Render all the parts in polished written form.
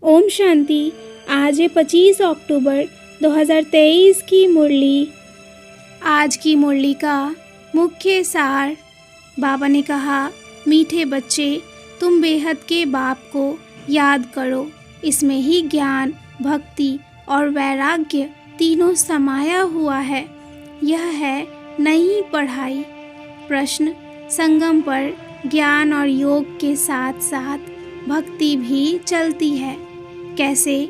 ओम शांति। आज है 25 अक्टूबर 2023 की मुरली। आज की मुरली का मुख्य सार। बाबा ने कहा, मीठे बच्चे, तुम बेहद के बाप को याद करो। इसमें ही ज्ञान, भक्ति और वैराग्य तीनों समाया हुआ है। यह है नई पढ़ाई। प्रश्न, संगम पर ज्ञान और योग के साथ साथ भक्ति भी चलती है, कैसे?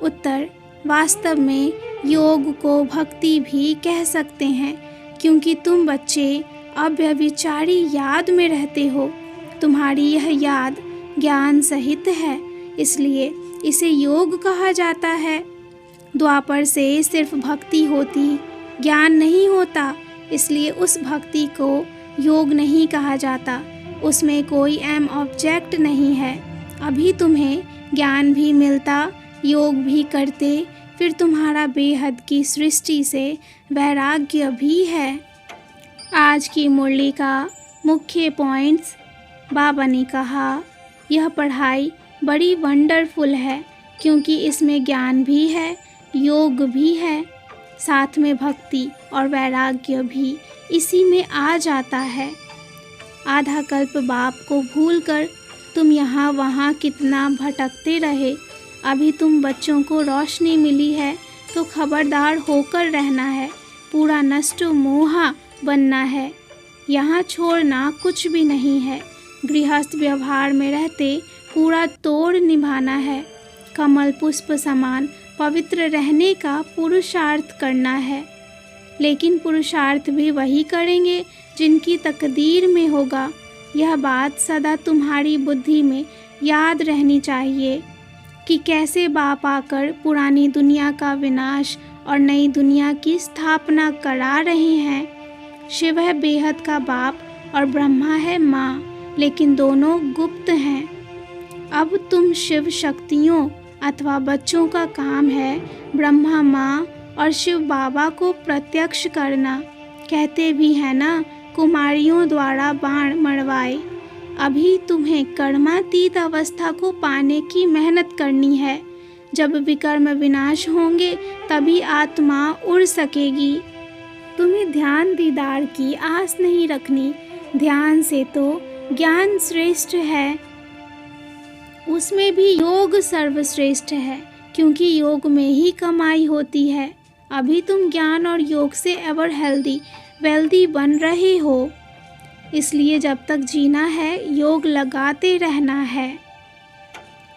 उत्तर, वास्तव में योग को भक्ति भी कह सकते हैं, क्योंकि तुम बच्चे अव्यभिचारी याद में रहते हो। तुम्हारी यह याद ज्ञान सहित है, इसलिए इसे योग कहा जाता है। द्वापर से सिर्फ भक्ति होती, ज्ञान नहीं होता, इसलिए उस भक्ति को योग नहीं कहा जाता। उसमें कोई एम ऑब्जेक्ट नहीं है। अभी तुम्हें ज्ञान भी मिलता, योग भी करते, फिर तुम्हारा बेहद की सृष्टि से वैराग्य भी है। आज की मुरली का मुख्य पॉइंट्स। बाबा ने कहा, यह पढ़ाई बड़ी वंडरफुल है, क्योंकि इसमें ज्ञान भी है, योग भी है, साथ में भक्ति और वैराग्य भी इसी में आ जाता है। आधा कल्प बाप को भूलकर तुम यहाँ वहाँ कितना भटकते रहे। अभी तुम बच्चों को रोशनी मिली है, तो खबरदार होकर रहना है। पूरा नष्ट मोहा बनना है। यहाँ छोड़ना कुछ भी नहीं है। गृहस्थ व्यवहार में रहते पूरा तोड़ निभाना है। कमल पुष्प समान पवित्र रहने का पुरुषार्थ करना है। लेकिन पुरुषार्थ भी वही करेंगे जिनकी तकदीर में होगा। यह बात सदा तुम्हारी बुद्धि में याद रहनी चाहिए कि कैसे बाप आकर पुरानी दुनिया का विनाश और नई दुनिया की स्थापना करा रहे हैं। शिव है बेहद का बाप और ब्रह्मा है माँ, लेकिन दोनों गुप्त हैं। अब तुम शिव शक्तियों अथवा बच्चों का काम है ब्रह्मा माँ और शिव बाबा को प्रत्यक्ष करना। कहते भी है ना, कुमारियों द्वारा बाण मरवाए। अभी तुम्हें कर्मातीत अवस्था को पाने की मेहनत करनी है। जब विकर्म विनाश होंगे तभी आत्मा उड़ सकेगी। तुम्हें ध्यान दीदार की आस नहीं रखनी। ध्यान से तो ज्ञान श्रेष्ठ है, उसमें भी योग सर्वश्रेष्ठ है, क्योंकि योग में ही कमाई होती है। अभी तुम ज्ञान और योग से एवर हेल्दी वेल्दी बन रहे हो, इसलिए जब तक जीना है योग लगाते रहना है।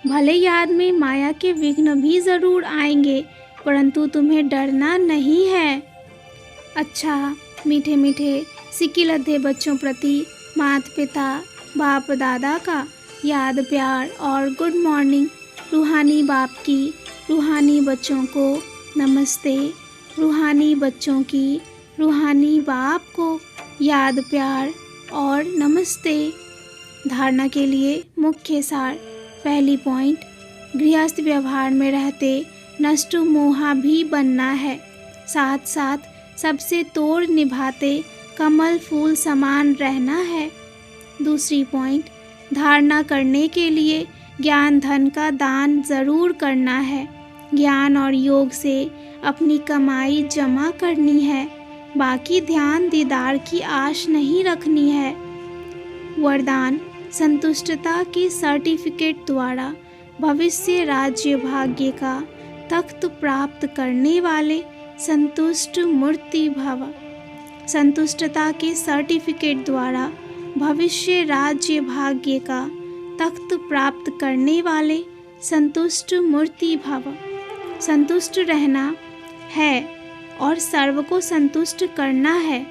भले याद में माया के विघ्न भी ज़रूर आएंगे, परंतु तुम्हें डरना नहीं है। अच्छा, मीठे मीठे सिक्की लद्दे बच्चों प्रति माता पिता बाप दादा का याद प्यार और गुड मॉर्निंग। रूहानी बाप की रूहानी बच्चों को नमस्ते। रूहानी बच्चों की रूहानी बाप को याद प्यार और नमस्ते। धारणा के लिए मुख्य सार। पहली पॉइंट, गृहस्थ व्यवहार में रहते नष्ट मोहा भी बनना है, साथ साथ सबसे तोड़ निभाते कमल फूल समान रहना है। दूसरी पॉइंट, धारणा करने के लिए ज्ञान धन का दान ज़रूर करना है। ज्ञान और योग से अपनी कमाई जमा करनी है, बाकी ध्यान दीदार की आश नहीं रखनी है। वरदान, संतुष्टता के सर्टिफिकेट द्वारा भविष्य राज्य भाग्य का तख्त प्राप्त करने वाले संतुष्ट मूर्ति भव। संतुष्टता के सर्टिफिकेट द्वारा भविष्य राज्य भाग्य का तख्त प्राप्त करने वाले संतुष्ट मूर्ति भव। संतुष्ट रहना है और सर्व को संतुष्ट करना है।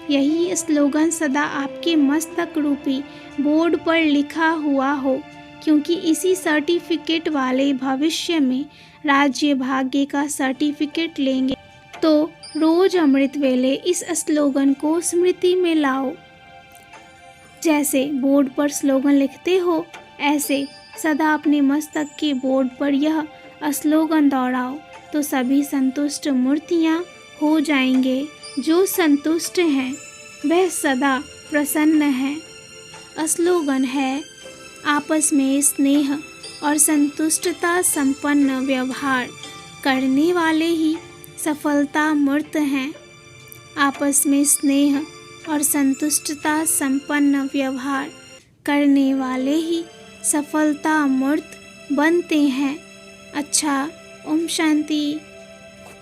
यही स्लोगन सदा आपके मस्तक रूपी बोर्ड पर लिखा हुआ हो, क्योंकि इसी सर्टिफिकेट वाले भविष्य में राज्य भाग्य का सर्टिफिकेट लेंगे। तो रोज अमृत वेले इस स्लोगन को स्मृति में लाओ। जैसे बोर्ड पर स्लोगन लिखते हो, ऐसे सदा अपने मस्तक के बोर्ड पर यह स्लोगन दोहराओ, तो सभी संतुष्ट मूर्तियाँ हो जाएंगे। जो संतुष्ट हैं वह सदा प्रसन्न है। स्लोगन है, आपस में स्नेह और संतुष्टता संपन्न व्यवहार करने वाले ही सफलता मूर्त हैं। आपस में स्नेह और संतुष्टता संपन्न व्यवहार करने वाले ही सफलता मूर्त बनते हैं। अच्छा, ओम शांति।